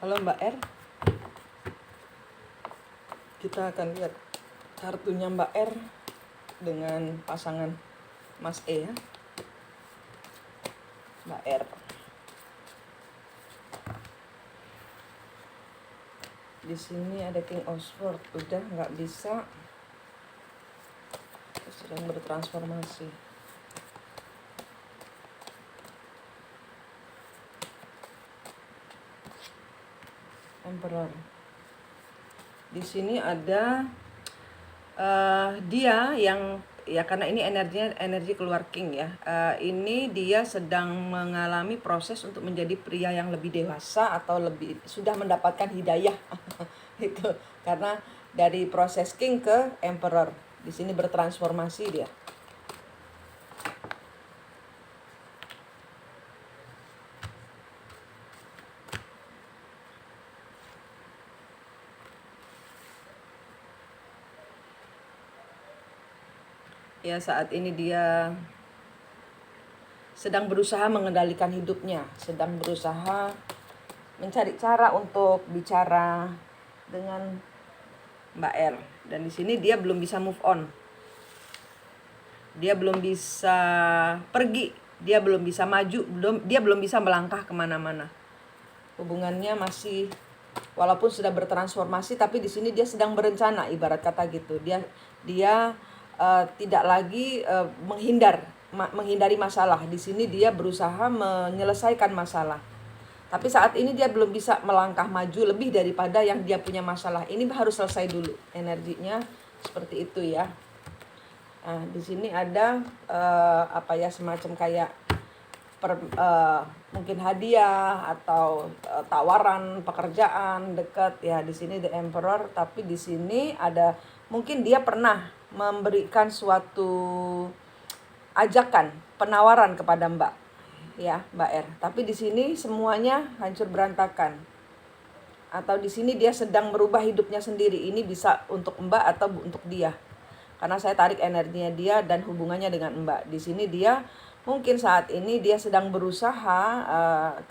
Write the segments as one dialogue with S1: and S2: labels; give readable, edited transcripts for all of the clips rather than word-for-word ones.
S1: Halo Mbak R, kita akan lihat kartunya Mbak R dengan pasangan Mas E ya. Mbak R. Di sini ada King of Swords, udah nggak bisa, sedang bertransformasi. Emperor. Di sini ada dia yang ya, karena ini energi keluar King ya. Ini dia sedang mengalami proses untuk menjadi pria yang lebih dewasa atau lebih sudah mendapatkan hidayah itu karena dari proses King ke Emperor. Di sini bertransformasi dia. Ya, saat ini dia sedang berusaha mengendalikan hidupnya, sedang berusaha mencari cara untuk bicara dengan Mbak R. Dan di sini dia belum bisa move on. Dia belum bisa pergi, dia belum bisa maju, dia belum bisa melangkah kemana-mana. Hubungannya masih, walaupun sudah bertransformasi, tapi di sini dia sedang berencana, ibarat kata gitu. Dia tidak lagi menghindari masalah. Di sini dia berusaha menyelesaikan masalah. Tapi saat ini dia belum bisa melangkah maju lebih daripada yang dia punya masalah. Ini harus selesai dulu. Energinya seperti itu ya. Nah, di sini ada semacam kayak mungkin hadiah atau tawaran pekerjaan dekat ya. Di sini The Emperor, tapi di sini ada mungkin dia pernah memberikan suatu ajakan, penawaran kepada Mbak ya, Mbak R. Tapi di sini semuanya hancur berantakan. Atau di sini dia sedang merubah hidupnya sendiri. Ini bisa untuk Mbak atau untuk dia. Karena saya tarik energinya dia dan hubungannya dengan Mbak. Di sini dia mungkin saat ini dia sedang berusaha,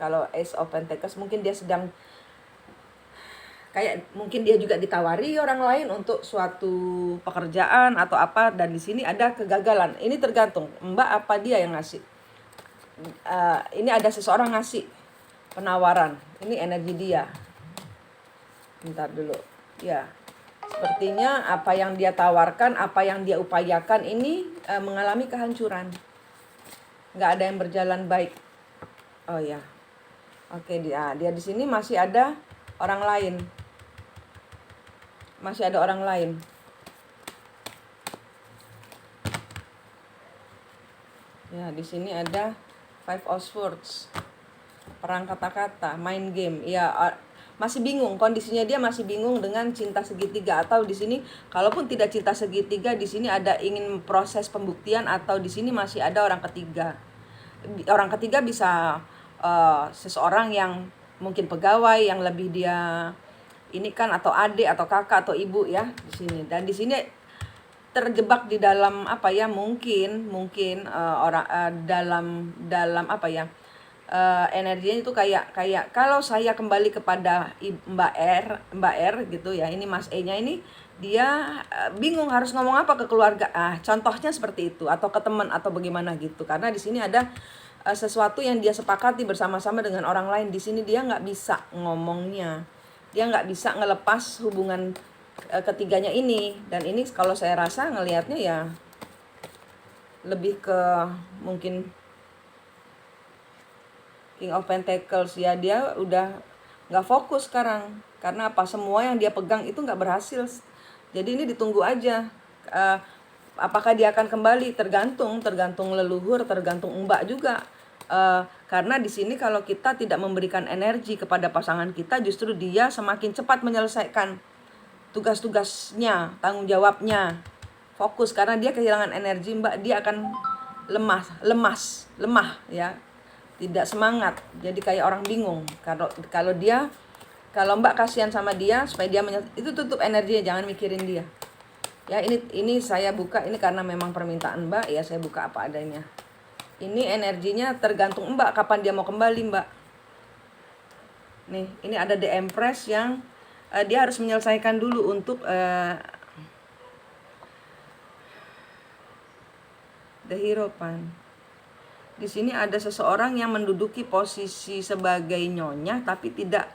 S1: kalau Ace of Pentacles mungkin dia sedang kayak mungkin dia juga ditawari orang lain untuk suatu pekerjaan atau apa, dan di sini ada kegagalan. Ini tergantung Mbak apa dia yang ngasih. Ini ada seseorang ngasih penawaran. Ini energi dia. Bentar dulu. Ya. Sepertinya apa yang dia tawarkan, apa yang dia upayakan ini mengalami kehancuran. Nggak ada yang berjalan baik. Oh ya. Oke, dia di sini masih ada orang lain. Masih ada orang lain. Ya, di sini ada Five of Swords. Perang kata-kata, main game. Ya, masih bingung, kondisinya dia masih bingung dengan cinta segitiga, atau di sini kalaupun tidak cinta segitiga, di sini ada ingin proses pembuktian, atau di sini masih ada orang ketiga. Orang ketiga bisa seseorang yang mungkin pegawai yang lebih dia ini kan, atau adik atau kakak atau ibu ya di sini. Dan di sini terjebak di dalam apa ya, mungkin dalam apa ya, energinya itu kayak kalau saya kembali kepada Mbak R gitu ya. Ini Mas E nya ini dia bingung harus ngomong apa ke keluarga, contohnya seperti itu, atau ke teman atau bagaimana gitu. Karena di sini ada sesuatu yang dia sepakati bersama-sama dengan orang lain. Di sini dia nggak bisa ngomongnya, dia nggak bisa ngelepas hubungan ketiganya ini. Dan ini kalau saya rasa ngelihatnya ya lebih ke mungkin King of Pentacles ya. Dia udah nggak fokus sekarang. Karena apa, semua yang dia pegang itu nggak berhasil. Jadi ini ditunggu aja. Apakah dia akan kembali, tergantung leluhur, tergantung Mbak juga. Karena di sini kalau kita tidak memberikan energi kepada pasangan kita, justru dia semakin cepat menyelesaikan tugas-tugasnya, tanggung jawabnya, fokus. Karena dia kehilangan energi Mbak, dia akan lemah ya, tidak semangat. Jadi kayak orang bingung. Kalau Mbak kasihan sama dia supaya dia itu tutup energinya, jangan mikirin dia. Ya, ini saya buka ini karena memang permintaan Mbak ya, saya buka apa adanya. Ini energinya tergantung Mbak kapan dia mau kembali, Mbak. Nih, ini ada The Empress yang dia harus menyelesaikan dulu untuk The Hierophant. Di sini ada seseorang yang menduduki posisi sebagai nyonya tapi tidak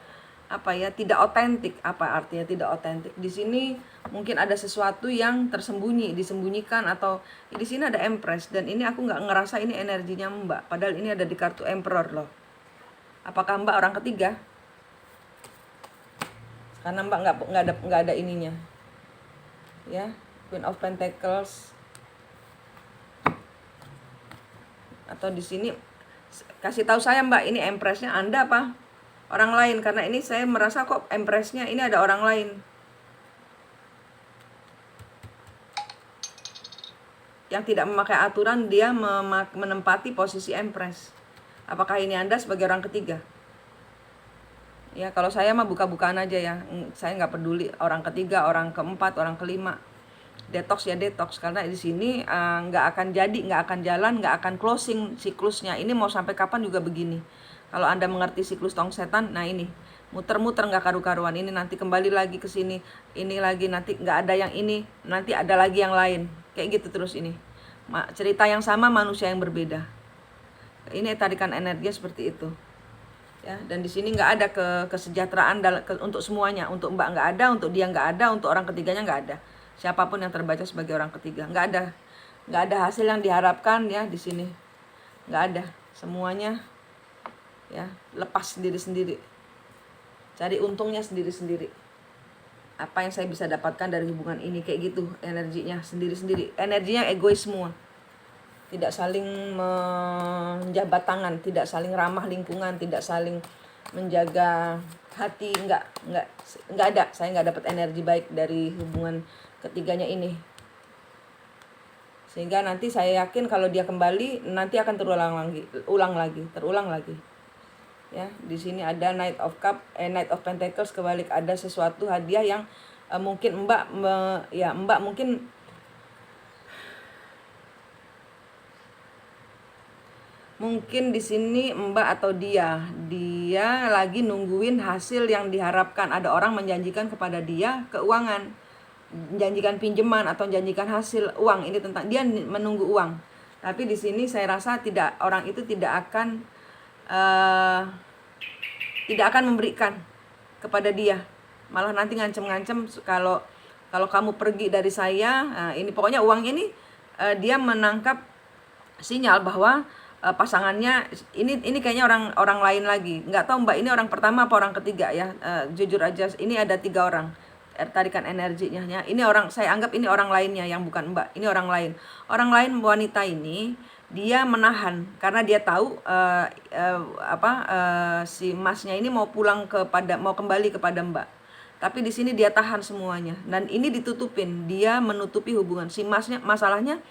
S1: tidak otentik. Apa artinya tidak otentik? Di sini mungkin ada sesuatu yang tersembunyi, disembunyikan, atau di sini ada Empress dan ini aku nggak ngerasa ini energinya Mbak. Padahal ini ada di kartu Emperor loh. Apakah Mbak orang ketiga? Karena Mbak nggak ada ininya. Ya, Queen of Pentacles. Atau di sini kasih tahu saya Mbak, ini Empressnya Anda apa orang lain? Karena ini saya merasa kok Empressnya ini ada orang lain yang tidak memakai aturan, dia menempati posisi Empress. Apakah ini Anda sebagai orang ketiga? Ya, kalau saya mah buka-bukaan aja ya, saya nggak peduli orang ketiga, orang keempat, orang kelima. Detox ya detox, karena di sini nggak akan jadi, nggak akan jalan, nggak akan closing siklusnya. Ini mau sampai kapan juga begini. Kalau Anda mengerti siklus tong setan, nah ini muter-muter nggak karu-karuan. Ini nanti kembali lagi ke sini, ini lagi, nanti nggak ada yang ini, nanti ada lagi yang lain, kayak gitu terus ini. Cerita yang sama, manusia yang berbeda. Ini tarikan energinya seperti itu. Ya, dan di sini nggak ada kesejahteraan untuk semuanya. Untuk Mbak nggak ada, untuk dia nggak ada, untuk orang ketiganya nggak ada. Siapapun yang terbaca sebagai orang ketiga, nggak ada hasil yang diharapkan ya di sini, nggak ada. Semuanya ya lepas sendiri, cari untungnya sendiri. Apa yang saya bisa dapatkan dari hubungan ini, kayak gitu energinya, sendiri, energinya egois semua, tidak saling menjabat tangan, tidak saling ramah lingkungan, tidak saling menjaga hati, nggak ada. Saya nggak dapat energi baik dari hubungan ketiganya ini, sehingga nanti saya yakin kalau dia kembali nanti akan terulang lagi. Ya, di sini ada Knight of Pentacles kebalik, ada sesuatu hadiah yang mungkin Mbak mungkin di sini Mbak atau dia lagi nungguin hasil yang diharapkan. Ada orang menjanjikan kepada dia keuangan, menjanjikan pinjaman atau menjanjikan hasil uang. Ini tentang dia menunggu uang. Tapi di sini saya rasa orang itu tidak akan memberikan kepada dia. Malah nanti ngancem-ngancem, kalau kamu pergi dari saya, ini pokoknya uang ini dia menangkap sinyal bahwa pasangannya ini kayaknya orang lain lagi. Nggak tahu Mbak ini orang pertama apa orang ketiga ya. Jujur aja ini ada 3 orang tarikan energinya ya. Ini saya anggap ini orang lainnya yang bukan Mbak. Ini orang lain wanita ini. Dia menahan karena dia tahu si masnya ini mau kembali kepada Mbak. Tapi di sini dia tahan semuanya dan ini ditutupin. Dia menutupi hubungan si masnya. Masalahnya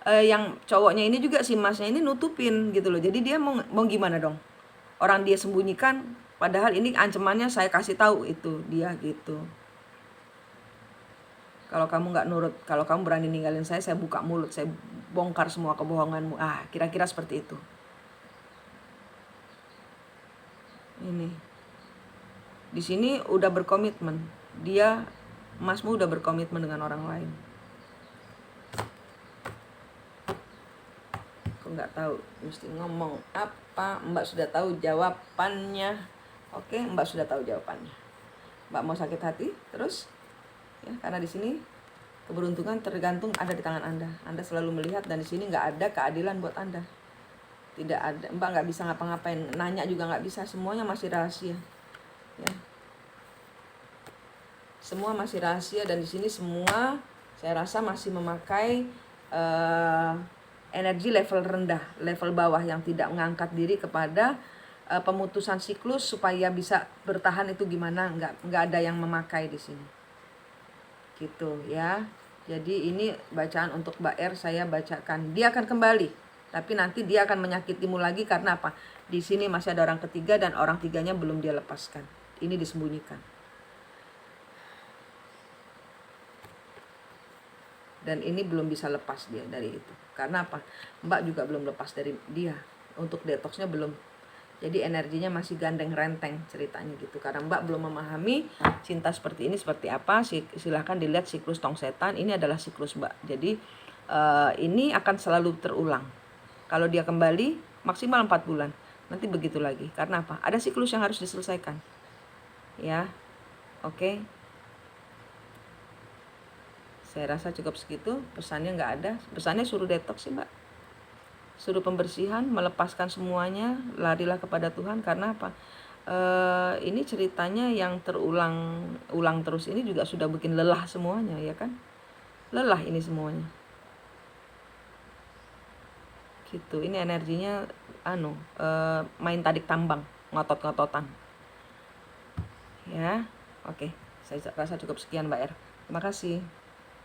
S1: yang cowoknya ini juga, si masnya ini nutupin gitu loh. Jadi dia mau gimana dong? Orang dia sembunyikan, padahal ini ancamannya saya kasih tahu itu dia gitu. Kalau kamu nggak nurut, kalau kamu berani ninggalin saya buka mulut, saya bongkar semua kebohonganmu. Kira-kira seperti itu. Ini. Di sini udah berkomitmen. Masmu udah berkomitmen dengan orang lain. Aku nggak tahu mesti ngomong apa. Mbak sudah tahu jawabannya. Oke, Mbak sudah tahu jawabannya. Mbak mau sakit hati terus? Ya, karena di sini keberuntungan tergantung ada di tangan Anda. Anda selalu melihat dan di sini nggak ada keadilan buat Anda. Tidak ada. Mbak nggak bisa ngapa-ngapain, nanya juga nggak bisa. Semuanya masih rahasia. Ya. Semua masih rahasia dan di sini semua saya rasa masih memakai energi level rendah, level bawah yang tidak mengangkat diri kepada pemutusan siklus supaya bisa bertahan. Itu gimana? Nggak ada yang memakai di sini. Gitu ya. Jadi ini bacaan untuk Mbak R saya bacakan. Dia akan kembali, tapi nanti dia akan menyakitimu lagi karena apa? Di sini masih ada orang ketiga dan orang tiganya belum dia lepaskan. Ini disembunyikan. Dan ini belum bisa lepas dia dari itu. Karena apa? Mbak juga belum lepas dari dia. Untuk detoxnya belum. Jadi energinya masih gandeng renteng ceritanya gitu. Karena Mbak belum memahami cinta seperti ini seperti apa, silahkan dilihat siklus tong setan. Ini adalah siklus Mbak. Jadi ini akan selalu terulang. Kalau dia kembali maksimal 4 bulan. Nanti begitu lagi. Karena apa? Ada siklus yang harus diselesaikan. Ya. Oke. Saya rasa cukup segitu. Pesannya nggak ada. Pesannya suruh detox sih Mbak. Suruh pembersihan, melepaskan semuanya, larilah kepada Tuhan. Karena apa? Ini ceritanya yang terulang terus ini juga sudah bikin lelah semuanya, ya kan? Lelah ini semuanya. Gitu. Ini energinya main tarik tambang, ngotot-ngototan. Ya. Oke. Saya rasa cukup sekian Mbak R. Terima kasih.